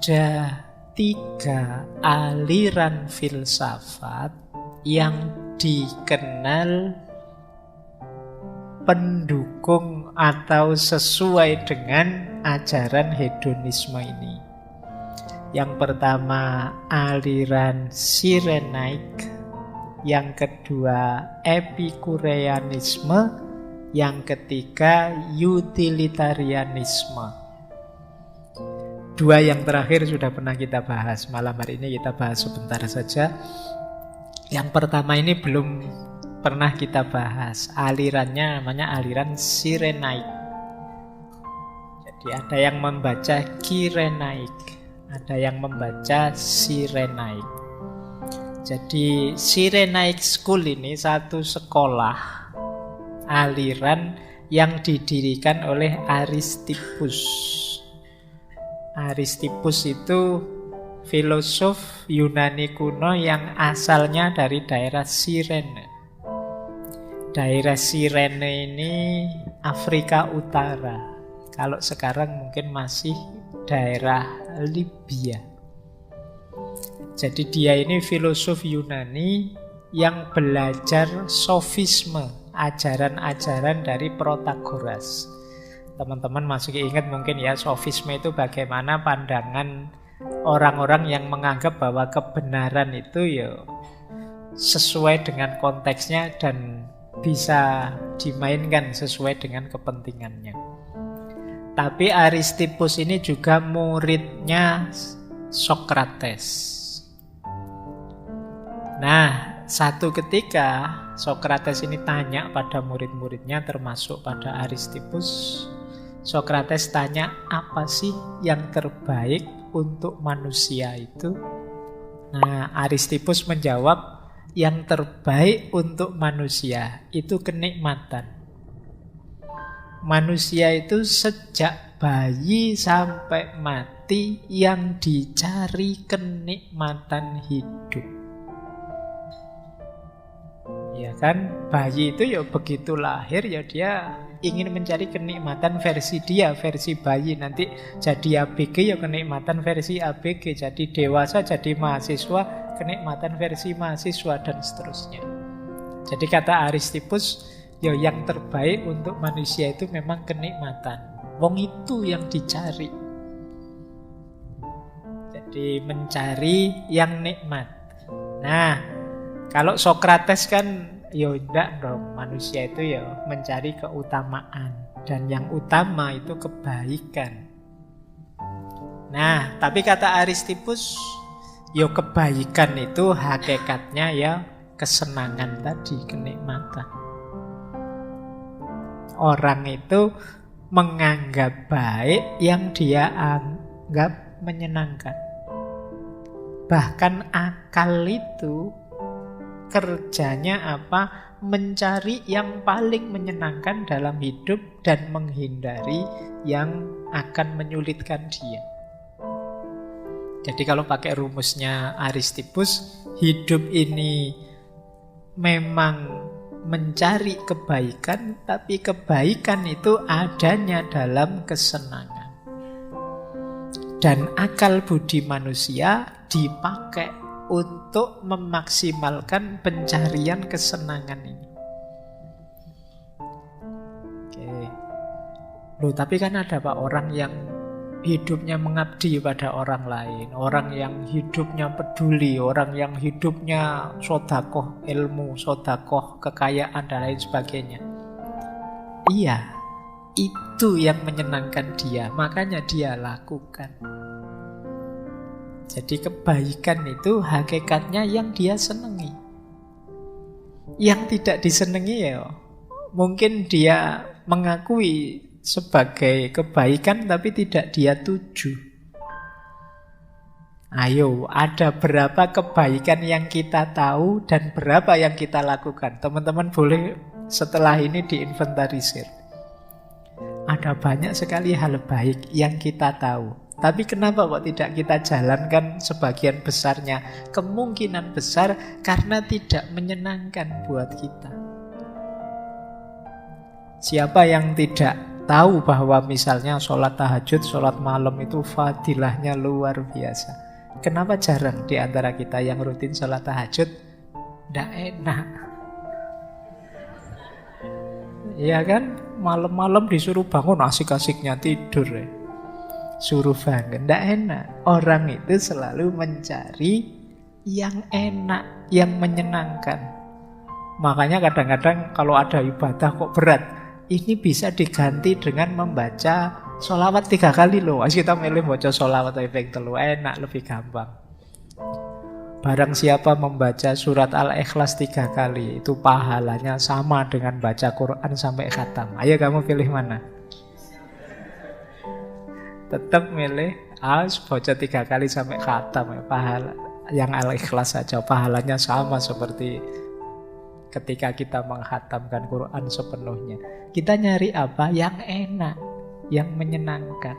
ada 3 aliran filsafat yang dikenal pendukung atau sesuai dengan ajaran hedonisme ini. Yang pertama aliran Cyrenaic, yang kedua Epikureanisme, yang ketiga utilitarianisme. 2 yang terakhir sudah pernah kita bahas. Malam hari ini kita bahas sebentar saja. Yang pertama ini belum pernah kita bahas. Alirannya namanya aliran Cyrenaic. Jadi ada yang membaca Kyrenaic, ada yang membaca Cyrenaic. Jadi Cyrenaic School ini satu sekolah aliran yang didirikan oleh Aristippus. Aristippus itu filosof Yunani kuno yang asalnya dari daerah Cyrene. Daerah Cyrene ini Afrika Utara. Kalau sekarang mungkin masih daerah Libya. Jadi dia ini filosof Yunani yang belajar sofisme, ajaran-ajaran dari Protagoras. Teman-teman masih ingat mungkin ya, sofisme itu bagaimana pandangan orang-orang yang menganggap bahwa kebenaran itu ya sesuai dengan konteksnya dan bisa dimainkan sesuai dengan kepentingannya. Tapi Aristippus ini juga muridnya Sokrates. Nah, satu ketika Sokrates ini tanya pada murid-muridnya termasuk pada Aristippus. Sokrates tanya, apa sih yang terbaik untuk manusia itu? Nah, Aristippus menjawab, yang terbaik untuk manusia itu kenikmatan. Manusia itu sejak bayi sampai mati yang dicari kenikmatan hidup. Ya kan, bayi itu ya begitu lahir ya dia ingin mencari kenikmatan versi dia, versi bayi. Nanti jadi ABG ya kenikmatan versi ABG, jadi dewasa, jadi mahasiswa, kenikmatan versi mahasiswa, dan seterusnya. Jadi kata Aristippus, ya yang terbaik untuk manusia itu memang kenikmatan. Wong itu yang dicari. Jadi mencari yang nikmat. Nah, kalau Sokrates kan ya enggak dong, manusia itu ya mencari keutamaan, dan yang utama itu kebaikan. Nah, tapi kata Aristippus, ya kebaikan itu hakikatnya ya kesenangan tadi, kenikmatan. Orang itu menganggap baik yang dia anggap menyenangkan. Bahkan akal itu kerjanya apa? Mencari yang paling menyenangkan dalam hidup dan menghindari yang akan menyulitkan dia. Jadi kalau pakai rumusnya Aristippus, hidup ini memang mencari kebaikan, tapi kebaikan itu adanya dalam kesenangan. Dan akal budi manusia dipakai untuk memaksimalkan pencarian kesenangan ini. Oke. Loh, tapi kan ada Pak orang yang hidupnya mengabdi pada orang lain, orang yang hidupnya peduli, orang yang hidupnya sodakoh ilmu, sodakoh kekayaan dan lain sebagainya. Iya, itu yang menyenangkan dia, makanya dia lakukan. Jadi kebaikan itu hakikatnya yang dia senangi. Yang tidak disenangi ya mungkin dia mengakui sebagai kebaikan tapi tidak dia tuju. Ayo, ada berapa kebaikan yang kita tahu dan berapa yang kita lakukan? Teman-teman boleh setelah ini diinventarisir. Ada banyak sekali hal baik yang kita tahu, tapi kenapa kok tidak kita jalankan sebagian besarnya? Kemungkinan besar karena tidak menyenangkan buat kita. Siapa yang tidak tahu bahwa misalnya sholat tahajud, sholat malam itu fadilahnya luar biasa. Kenapa jarang di antara kita yang rutin sholat tahajud? Nggak enak. Iya kan? Malam-malam disuruh bangun asik-asiknya tidur ya. Suruh bangun, nggak enak. Orang itu selalu mencari yang enak, yang menyenangkan. Makanya kadang-kadang kalau ada ibadah kok berat, ini bisa diganti dengan membaca sholawat 3 kali loh. Kita milih baca sholawat efek telu, enak, lebih gampang. Barang siapa membaca surat Al-Ikhlas 3 kali, itu pahalanya sama dengan baca Quran sampai khatam. Ayo kamu pilih mana? Tetap milih baca 3 kali sampai khatam. Pahala yang Al-Ikhlas saja, pahalanya sama seperti ketika kita menghatamkan Quran sepenuhnya. Kita nyari apa? Yang enak, yang menyenangkan.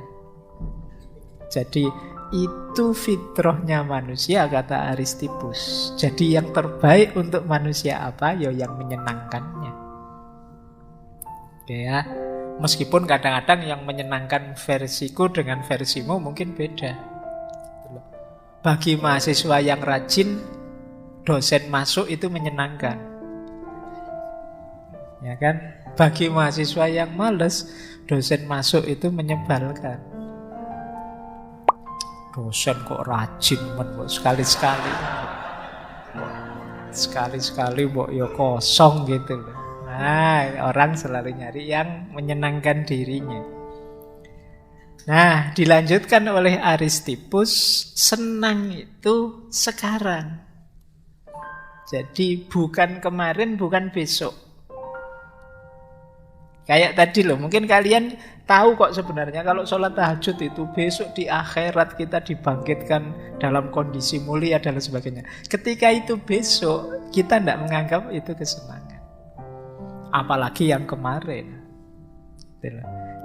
Jadi itu fitrahnya manusia, kata Aristippus. Jadi yang terbaik untuk manusia apa? Ya yang menyenangkannya. Oke ya. Meskipun kadang-kadang yang menyenangkan versiku dengan versimu mungkin beda. Bagi mahasiswa yang rajin, dosen masuk itu menyenangkan. Ya kan? Bagi mahasiswa yang malas, dosen masuk itu menyebalkan. Dosen kok rajin men, sekali-sekali. Sekali-sekali mbok ya kosong gitu loh. Nah, orang selalu nyari yang menyenangkan dirinya. Nah, dilanjutkan oleh Aristippus, senang itu sekarang. Jadi bukan kemarin, bukan besok. Kayak tadi loh, mungkin kalian tahu kok sebenarnya kalau sholat tahajud itu besok di akhirat kita dibangkitkan dalam kondisi mulia dan sebagainya. Ketika itu besok, kita tidak menganggap itu kesenangan. Apalagi yang kemarin.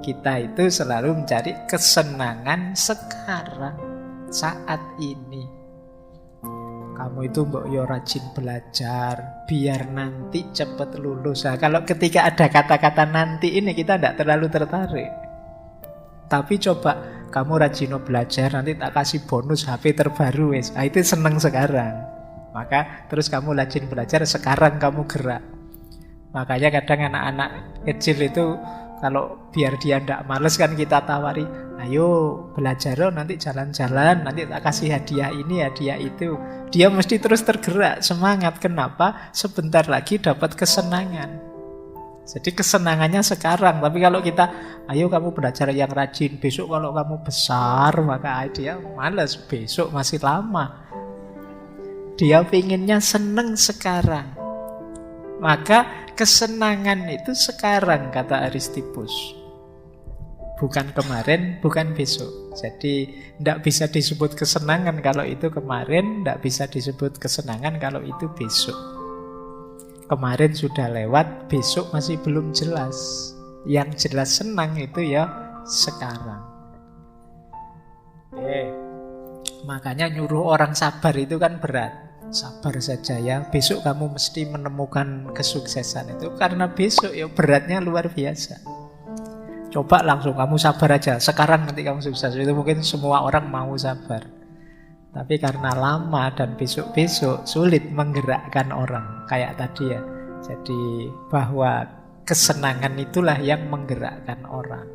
Kita itu selalu mencari kesenangan sekarang, saat ini. Kamu itu mbok yo rajin belajar biar nanti cepet lulus. Nah, kalau ketika ada kata-kata nanti ini kita tidak terlalu tertarik. Tapi coba kamu rajin belajar, nanti tak kasih bonus HP terbaru wes. Nah, itu seneng sekarang. Maka terus kamu rajin belajar, sekarang kamu gerak. Makanya kadang anak-anak kecil itu kalau biar dia tidak males kan kita tawari, ayo belajar nanti jalan-jalan, nanti tak kasih hadiah ini, hadiah itu. Dia mesti terus tergerak, semangat. Kenapa? Sebentar lagi dapat kesenangan. Jadi kesenangannya sekarang. Tapi kalau kita, ayo kamu belajar yang rajin, besok kalau kamu besar, maka dia males, besok masih lama. Dia pinginnya seneng sekarang. Maka kesenangan itu sekarang, kata Aristippus. Bukan kemarin, bukan besok. Jadi tidak bisa disebut kesenangan kalau itu kemarin, tidak bisa disebut kesenangan kalau itu besok. Kemarin sudah lewat, besok masih belum jelas. Yang jelas senang itu ya sekarang. Makanya nyuruh orang sabar itu kan berat. Sabar saja ya, besok kamu mesti menemukan kesuksesan itu. Karena besok ya beratnya luar biasa. Coba langsung kamu sabar aja, sekarang nanti kamu sukses. Itu mungkin semua orang mau sabar. Tapi karena lama dan besok-besok sulit menggerakkan orang. Kayak tadi ya. Jadi bahwa kesenangan itulah yang menggerakkan orang.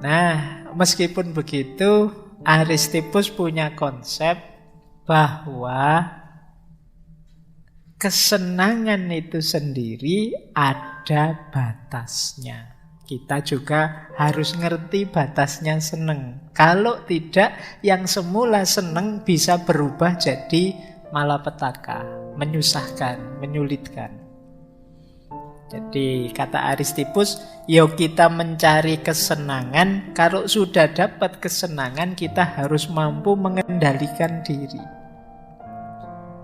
Nah, meskipun begitu, Aristippus punya konsep bahwa kesenangan itu sendiri ada batasnya. Kita juga harus ngerti batasnya seneng. Kalau tidak, yang semula seneng bisa berubah jadi malapetaka, menyusahkan, menyulitkan. Jadi kata Aristippus, yo kita mencari kesenangan. Kalau sudah dapat kesenangan, kita harus mampu mengendalikan diri.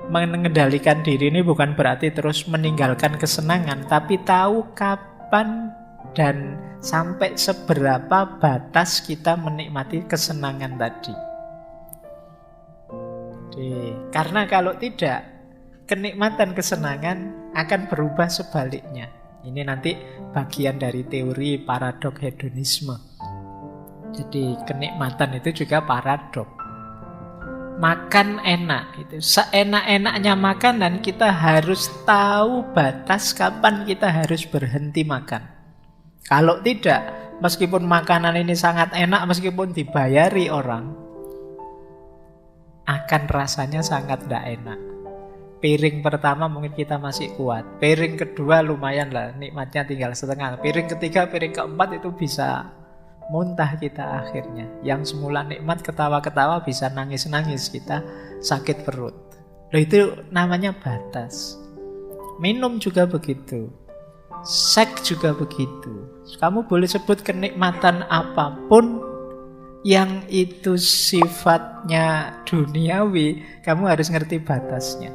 Mengendalikan diri ini bukan berarti terus meninggalkan kesenangan, tapi tahu kapan dan sampai seberapa batas kita menikmati kesenangan tadi. Jadi, karena kalau tidak, kenikmatan kesenangan akan berubah sebaliknya. Ini nanti bagian dari teori paradok hedonisme. Jadi kenikmatan itu juga paradok. Makan enak, itu seenak-enaknya makan, dan kita harus tahu batas kapan kita harus berhenti makan. Kalau tidak, meskipun makanan ini sangat enak, meskipun dibayari orang, akan rasanya sangat tidak enak. Piring pertama mungkin kita masih kuat, piring kedua lumayan lah, nikmatnya tinggal setengah, piring ketiga, piring keempat itu bisa muntah kita akhirnya. Yang semula nikmat ketawa-ketawa bisa nangis-nangis, kita sakit perut. Loh, itu namanya batas. Minum juga begitu, seks juga begitu. Kamu boleh sebut kenikmatan apapun yang itu sifatnya duniawi, kamu harus ngerti batasnya.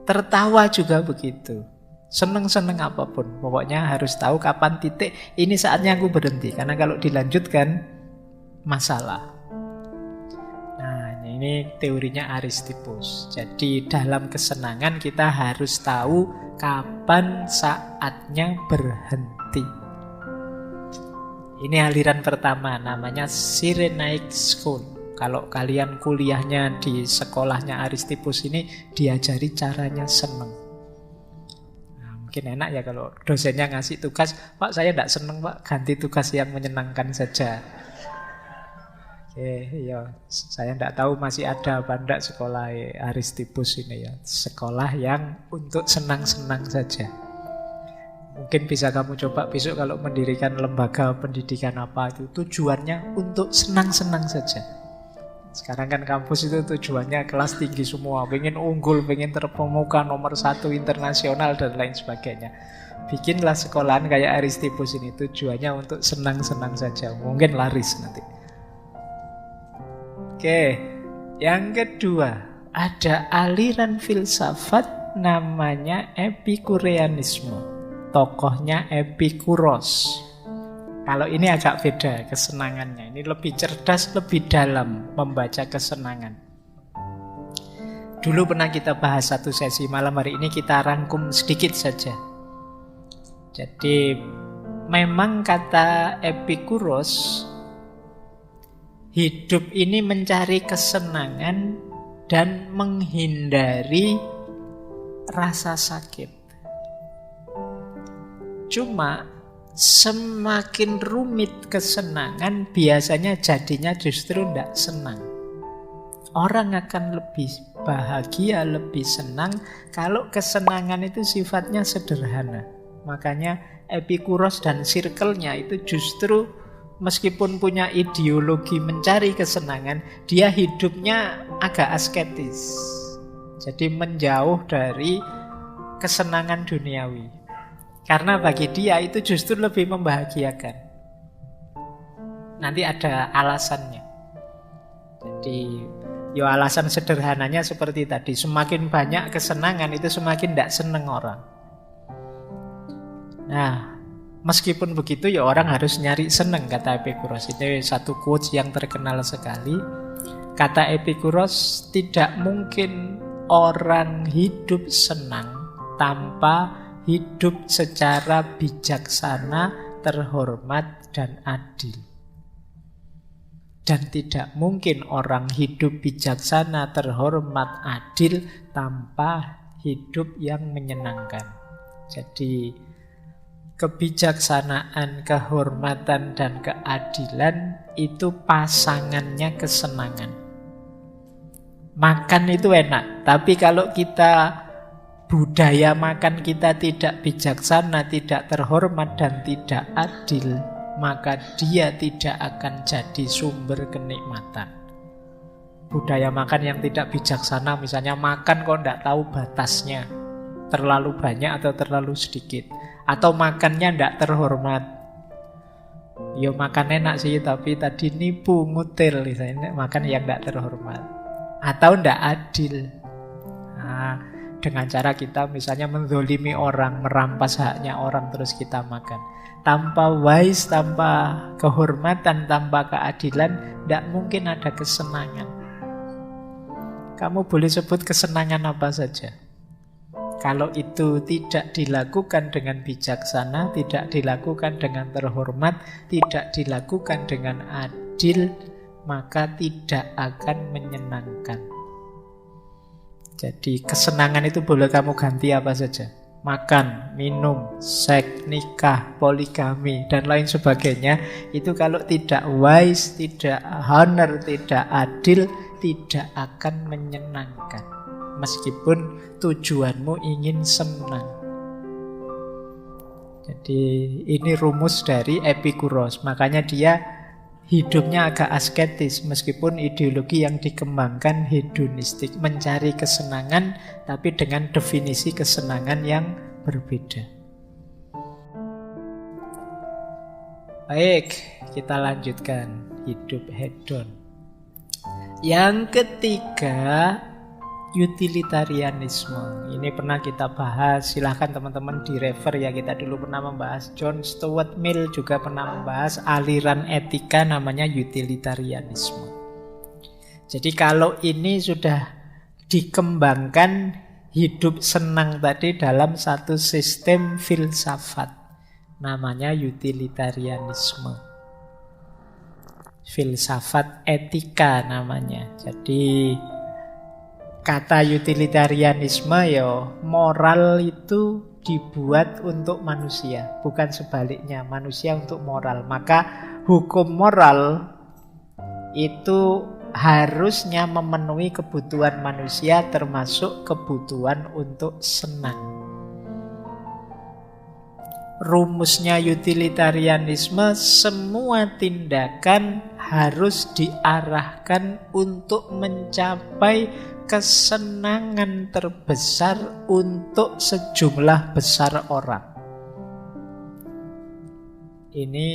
Tertawa juga begitu. Seneng-seneng apapun, pokoknya harus tahu kapan titik ini saatnya aku berhenti. Karena kalau dilanjutkan, masalah. Nah, ini teorinya Aristippus. Jadi dalam kesenangan kita harus tahu kapan saatnya berhenti. Ini aliran pertama, namanya Cyrenaic School. Kalau kalian kuliahnya di sekolahnya Aristippus ini, diajari caranya seneng. Nah, mungkin enak ya kalau dosennya ngasih tugas, Pak saya tidak seneng Pak, ganti tugas yang menyenangkan saja. Oke, ya, saya tidak tahu masih ada apa enggak sekolah Aristippus ini ya. Sekolah yang untuk senang-senang saja. Mungkin bisa kamu coba besok kalau mendirikan lembaga pendidikan apa itu, tujuannya untuk senang-senang saja. Sekarang kan kampus itu tujuannya kelas tinggi semua, pengen unggul, pengen terpemuka nomor 1 internasional dan lain sebagainya. Bikinlah sekolahan kayak Aristippus ini, tujuannya untuk senang-senang saja. Mungkin laris nanti. Oke, yang kedua, ada aliran filsafat namanya Epikureanisme. Tokohnya Epikuros. Kalau ini agak beda kesenangannya. Ini lebih cerdas, lebih dalam membaca kesenangan. Dulu pernah kita bahas satu sesi, malam hari ini kita rangkum sedikit saja. Jadi memang kata Epikuros, hidup ini mencari kesenangan dan menghindari rasa sakit. Cuma semakin rumit kesenangan, biasanya jadinya justru tidak senang. Orang akan lebih bahagia, lebih senang kalau kesenangan itu sifatnya sederhana. Makanya Epikuros dan circle-nya itu justru meskipun punya ideologi mencari kesenangan, dia hidupnya agak asketis. Jadi menjauh dari kesenangan duniawi. Karena bagi dia itu justru lebih membahagiakan. Nanti ada alasannya. Jadi, ya alasan sederhananya seperti tadi. Semakin banyak kesenangan itu semakin tidak senang orang. Nah, meskipun begitu ya orang harus nyari senang, kata Epikuros. Itu satu quotes yang terkenal sekali. Kata Epikuros, tidak mungkin orang hidup senang tanpa hidup secara bijaksana, terhormat, dan adil. Dan tidak mungkin orang hidup bijaksana, terhormat, adil tanpa hidup yang menyenangkan. Jadi kebijaksanaan, kehormatan, dan keadilan itu pasangannya kesenangan. Makan itu enak, tapi kalau kita budaya makan kita tidak bijaksana, tidak terhormat, dan tidak adil, maka dia tidak akan jadi sumber kenikmatan. Budaya makan yang tidak bijaksana, misalnya makan kok tidak tahu batasnya, terlalu banyak atau terlalu sedikit, atau makannya tidak terhormat. Ya makan enak sih, tapi tadi nipu, ngutil, misalnya makan yang tidak terhormat, atau tidak adil. Nah, dengan cara kita misalnya menzolimi orang, merampas haknya orang, terus kita makan. Tanpa wise, tanpa kehormatan, tanpa keadilan, tidak mungkin ada kesenangan. Kamu boleh sebut kesenangan apa saja. Kalau itu tidak dilakukan dengan bijaksana, tidak dilakukan dengan terhormat, tidak dilakukan dengan adil, maka tidak akan menyenangkan. Jadi kesenangan itu boleh kamu ganti apa saja. Makan, minum, seks, nikah, poligami, dan lain sebagainya. Itu kalau tidak wise, tidak honor, tidak adil, tidak akan menyenangkan. Meskipun tujuanmu ingin senang. Jadi ini rumus dari Epikuros. Makanya dia hidupnya agak asketis, meskipun ideologi yang dikembangkan hedonistik, mencari kesenangan tapi dengan definisi kesenangan yang berbeda. Baik, kita lanjutkan hidup hedon. Yang ketiga, utilitarianisme. Ini pernah kita bahas, silahkan teman-teman direfer ya. Kita dulu pernah membahas, John Stuart Mill juga pernah membahas aliran etika namanya utilitarianisme. Jadi kalau ini sudah dikembangkan hidup senang tadi dalam satu sistem filsafat, namanya utilitarianisme. Filsafat etika namanya. Jadi kata utilitarianisme ya, moral itu dibuat untuk manusia, bukan sebaliknya, manusia untuk moral. Maka hukum moral itu harusnya memenuhi kebutuhan manusia, termasuk kebutuhan untuk senang. Rumusnya utilitarianisme, semua tindakan harus diarahkan untuk mencapai kesenangan terbesar untuk sejumlah besar orang. Ini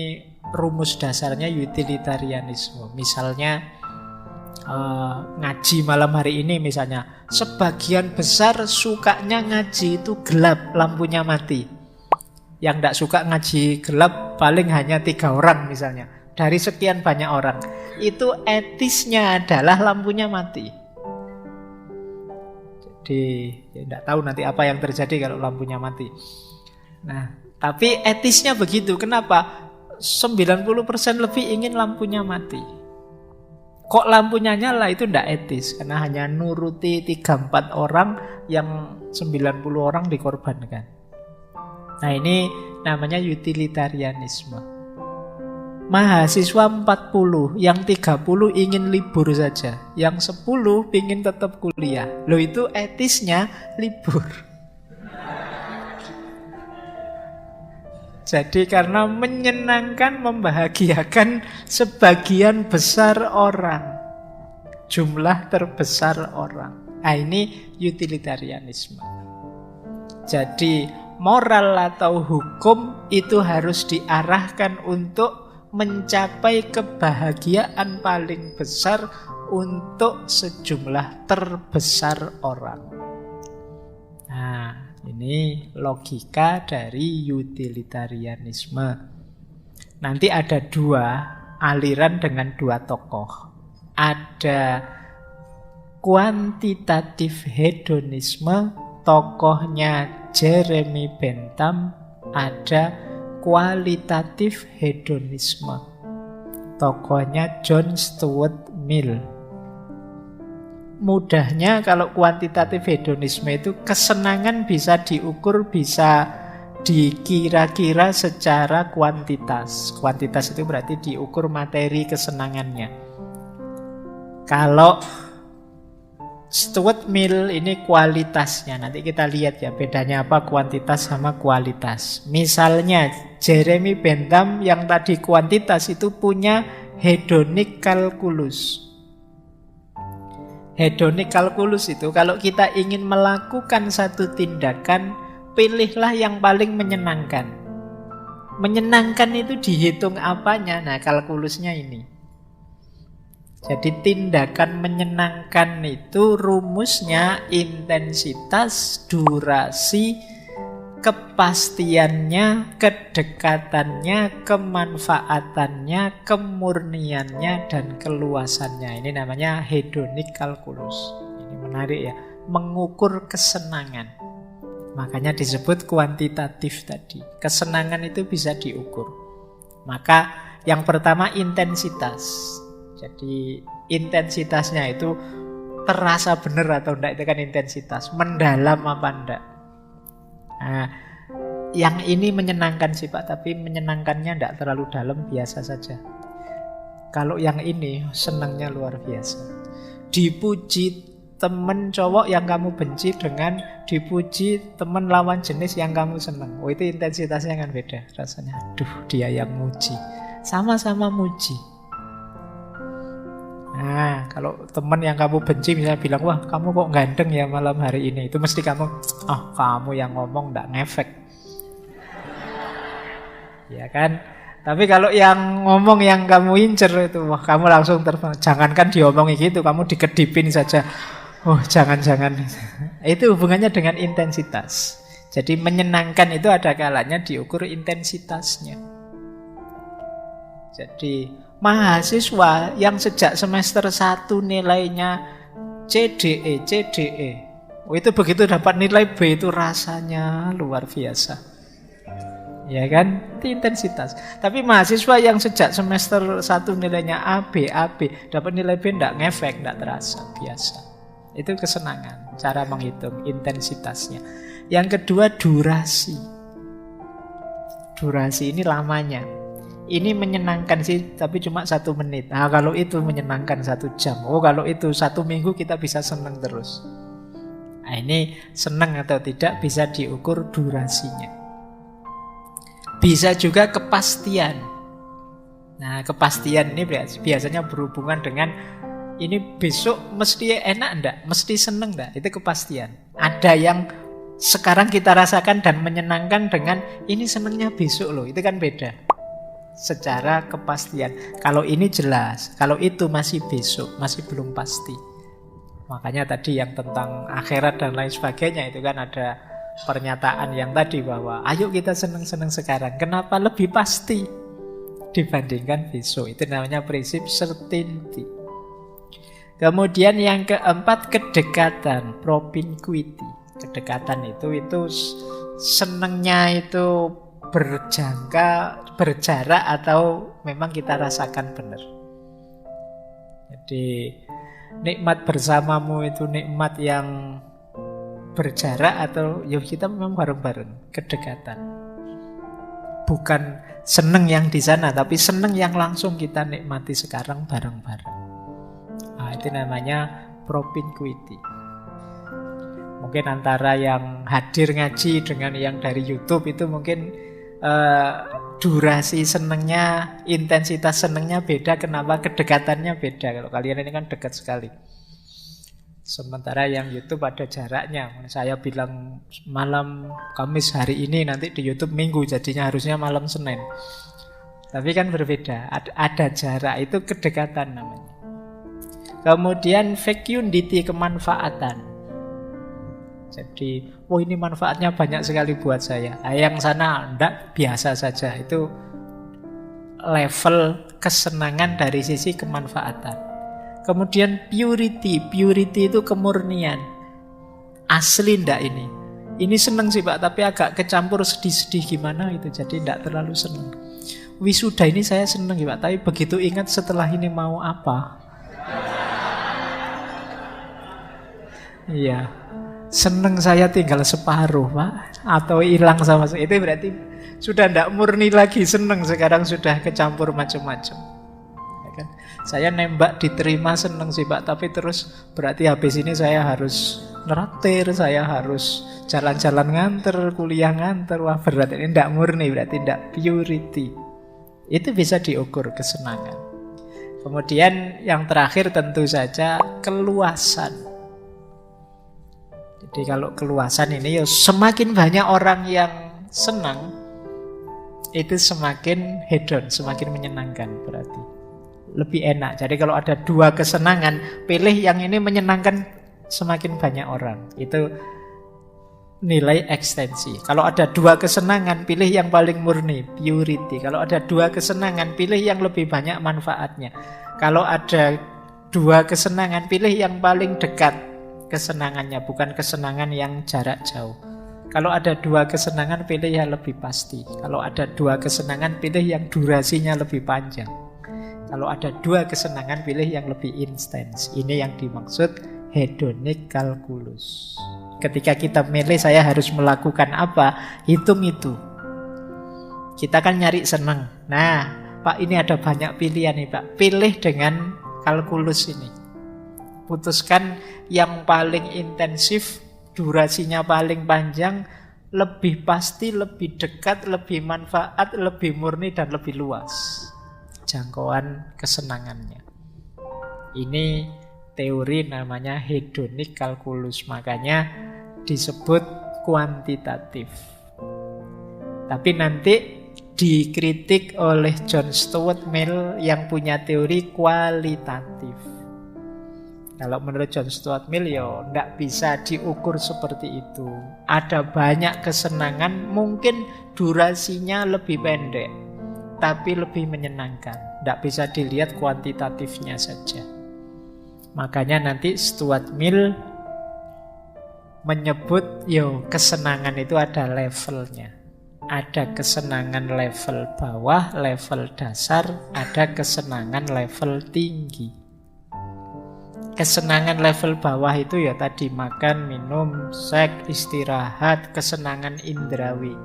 rumus dasarnya utilitarianisme. Misalnya ngaji malam hari ini misalnya, sebagian besar sukanya ngaji itu gelap, lampunya mati. Yang tidak suka ngaji gelap paling hanya 3 orang misalnya, dari sekian banyak orang. Itu etisnya adalah lampunya mati. Jadi ya tidak tahu nanti apa yang terjadi kalau lampunya mati. Nah, tapi etisnya begitu. Kenapa? 90% lebih ingin lampunya mati. Kok lampunya nyala? Itu tidak etis, karena hanya nuruti 3-4 orang, yang 90 orang dikorbankan. Nah, ini namanya utilitarianisme. Mahasiswa 40, yang 30 ingin libur saja, yang 10 ingin tetap kuliah. Loh, itu etisnya libur. Jadi karena menyenangkan, membahagiakan sebagian besar orang, jumlah terbesar orang. Nah, ini utilitarianisme. Jadi moral atau hukum itu harus diarahkan untuk mencapai kebahagiaan paling besar untuk sejumlah terbesar orang. Nah, ini logika dari utilitarianisme. Nanti ada 2 aliran dengan 2 tokoh. Ada kuantitatif hedonisme, tokohnya Jeremy Bentham. Ada kualitatif hedonisme, tokohnya John Stuart Mill. Mudahnya kalau kuantitatif hedonisme itu kesenangan bisa diukur, bisa dikira-kira secara kuantitas. Kuantitas itu berarti diukur materi kesenangannya. Kalau Stuart Mill ini kualitasnya, nanti kita lihat ya bedanya apa kuantitas sama kualitas. Misalnya Jeremy Bentham yang tadi kuantitas itu punya hedonic calculus. Hedonic calculus itu kalau kita ingin melakukan satu tindakan, pilihlah yang paling menyenangkan. Menyenangkan itu dihitung apanya? Nah, kalkulusnya ini. Jadi tindakan menyenangkan itu rumusnya intensitas, durasi, kepastiannya, kedekatannya, kemanfaatannya, kemurniannya, dan keluasannya. Ini namanya hedonic calculus. Ini menarik ya, mengukur kesenangan. Makanya disebut kuantitatif tadi. Kesenangan itu bisa diukur. Maka yang pertama intensitas. Jadi intensitasnya itu terasa benar atau enggak, itu kan intensitas. Mendalam apa enggak. Nah, yang ini menyenangkan sih Pak, tapi menyenangkannya enggak terlalu dalam, biasa saja. Kalau yang ini senangnya luar biasa. Dipuji temen cowok yang kamu benci dengan dipuji temen lawan jenis yang kamu senang. Oh, itu intensitasnya kan beda rasanya. Aduh, dia yang muji. Sama-sama muji. Nah, kalau temen yang kamu benci misalnya bilang, wah kamu kok ganteng ya malam hari ini, itu mesti kamu, kamu yang ngomong gak ngefek. Ya kan? Tapi kalau yang ngomong yang kamu incer itu, wah kamu langsung jangankan diomongi gitu, kamu dikedipin saja. Oh jangan-jangan. Itu hubungannya dengan intensitas. Jadi menyenangkan itu ada kalanya diukur intensitasnya. Jadi mahasiswa yang sejak semester 1 nilainya CDE. Oh, itu begitu dapat nilai B itu rasanya luar biasa. Ya kan? Itu intensitas. Tapi mahasiswa yang sejak semester 1 nilainya AB, dapat nilai B enggak ngefek, enggak terasa, biasa. Itu kesenangan, cara menghitung intensitasnya. Yang kedua durasi. Durasi ini lamanya. Ini menyenangkan sih, tapi cuma 1 menit. Nah, kalau itu menyenangkan 1 jam. Oh, kalau itu 1 minggu kita bisa senang terus. Nah, ini senang atau tidak bisa diukur durasinya. Bisa juga kepastian. Nah, kepastian ini biasanya berhubungan dengan ini besok mesti enak enggak? Mesti seneng enggak? Itu kepastian. Ada yang sekarang kita rasakan dan menyenangkan dengan ini senengnya besok loh. Itu kan beda. Secara kepastian. Kalau ini jelas, kalau itu masih besok, masih belum pasti. Makanya tadi yang tentang akhirat dan lain sebagainya itu kan ada pernyataan yang tadi bahwa ayo kita seneng-seneng sekarang. Kenapa lebih pasti dibandingkan besok? Itu namanya prinsip certainty. Kemudian yang keempat kedekatan, propinquity. Kedekatan itu senengnya itu berjarak atau memang kita rasakan benar. Jadi nikmat bersamamu itu nikmat yang berjarak atau ya kita memang bareng-bareng, kedekatan. Bukan seneng yang di sana, tapi seneng yang langsung kita nikmati sekarang bareng-bareng. Nah, itu namanya propinquity. Mungkin antara yang hadir ngaji dengan yang dari YouTube itu mungkin durasi senengnya, intensitas senengnya beda. Kenapa? Kedekatannya beda. Kalau kalian ini kan dekat sekali. Sementara yang YouTube ada jaraknya. Saya bilang malam Kamis hari ini, nanti di YouTube Minggu, jadinya harusnya malam Senin. Tapi kan berbeda. Ada jarak, itu kedekatan namanya. Kemudian fecundity, kemanfaatan. Jadi, ini manfaatnya banyak sekali buat saya. Yang sana enggak, biasa saja. Itu level kesenangan dari sisi kemanfaatan. Kemudian purity itu kemurnian. Asli enggak ini? Ini seneng sih Pak, tapi agak kecampur sedih-sedih gimana itu. Jadi enggak terlalu seneng. Wisuda ini saya seneng ya Pak, tapi begitu ingat setelah ini mau apa? Iya, seneng saya tinggal separuh Pak, atau hilang sama sekali. Itu berarti sudah tidak murni lagi seneng, sekarang sudah kecampur macam-macam. Ya kan? Saya nembak diterima seneng sih Pak, tapi terus berarti habis ini saya harus neratir, saya harus jalan-jalan nganter, kuliah nganter. Wah berat, ini tidak murni, berarti tidak purity. Itu bisa diukur kesenangan. Kemudian yang terakhir tentu saja keluasan. Jadi kalau keluasan ini ya semakin banyak orang yang senang, itu semakin hedon, semakin menyenangkan berarti. Lebih enak. Jadi kalau ada 2 kesenangan, pilih yang ini menyenangkan semakin banyak orang. Itu nilai ekstensi. Kalau ada 2 kesenangan, pilih yang paling murni, purity. Kalau ada 2 kesenangan, pilih yang lebih banyak manfaatnya. Kalau ada 2 kesenangan, pilih yang paling dekat kesenangannya, bukan kesenangan yang jarak jauh. Kalau ada dua kesenangan, pilih yang lebih pasti. Kalau ada dua kesenangan, pilih yang durasinya lebih panjang. Kalau ada dua kesenangan, pilih yang lebih intens. Ini yang dimaksud hedonic calculus. Ketika kita milih saya harus melakukan apa, hitung itu. Kita kan nyari senang. Nah, Pak, ini ada banyak pilihan nih Pak. Pilih dengan kalkulus ini. Putuskan yang paling intensif, durasinya paling panjang, lebih pasti, lebih dekat, lebih manfaat, lebih murni, dan lebih luas jangkauan kesenangannya. Ini teori namanya hedonic calculus, makanya disebut kuantitatif. Tapi nanti dikritik oleh John Stuart Mill yang punya teori kualitatif. Kalau menurut John Stuart Mill ya tidak bisa diukur seperti itu. Ada banyak kesenangan, mungkin durasinya lebih pendek, tapi lebih menyenangkan. Tidak bisa dilihat kuantitatifnya saja. Makanya nanti Stuart Mill menyebut kesenangan itu ada levelnya. Ada kesenangan level bawah, level dasar, ada kesenangan level tinggi. Kesenangan level bawah itu ya tadi makan, minum, seks, istirahat, kesenangan indrawi.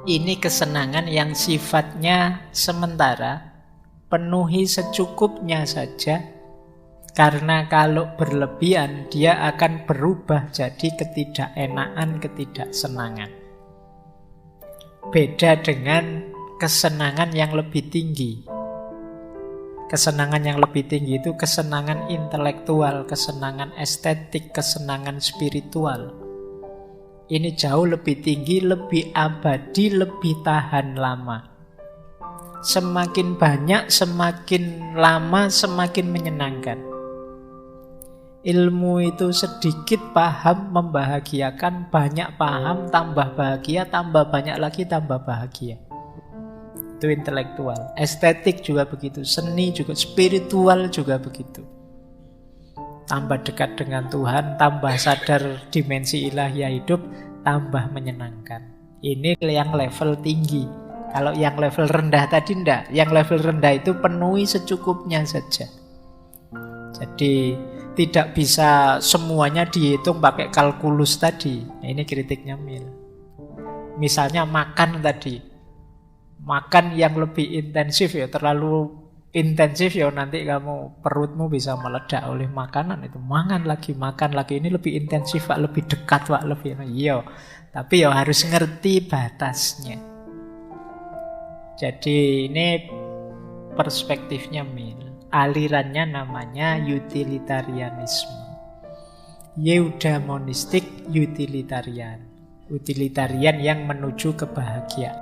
Ini kesenangan yang sifatnya sementara, penuhi secukupnya saja, karena kalau berlebihan dia akan berubah jadi ketidakenaan, ketidaksenangan. Beda dengan kesenangan yang lebih tinggi. Kesenangan yang lebih tinggi itu kesenangan intelektual, kesenangan estetik, kesenangan spiritual. Ini jauh lebih tinggi, lebih abadi, lebih tahan lama. Semakin banyak, semakin lama, semakin menyenangkan. Ilmu itu sedikit paham membahagiakan, banyak paham tambah bahagia, tambah banyak lagi tambah bahagia. Itu intelektual. Estetik juga begitu, seni juga, spiritual juga begitu. Tambah dekat dengan Tuhan, tambah sadar dimensi ilahiyah hidup, tambah menyenangkan. Ini yang level tinggi. Kalau yang level rendah tadi enggak. Yang level rendah itu penuhi secukupnya saja. Jadi tidak bisa semuanya dihitung pakai kalkulus tadi. Nah, ini kritiknya Mill. Misalnya makan tadi. Makan yang lebih intensif ya, terlalu intensif ya nanti kamu perutmu bisa meledak oleh makanan itu. Makan lagi, ini lebih intensif Pak, lebih dekat Pak, lebih iya. Tapi ya harus ngerti batasnya. Jadi ini perspektifnya Mill. Alirannya namanya utilitarianisme. Eudaimonistik utilitarian. Utilitarian yang menuju kebahagiaan.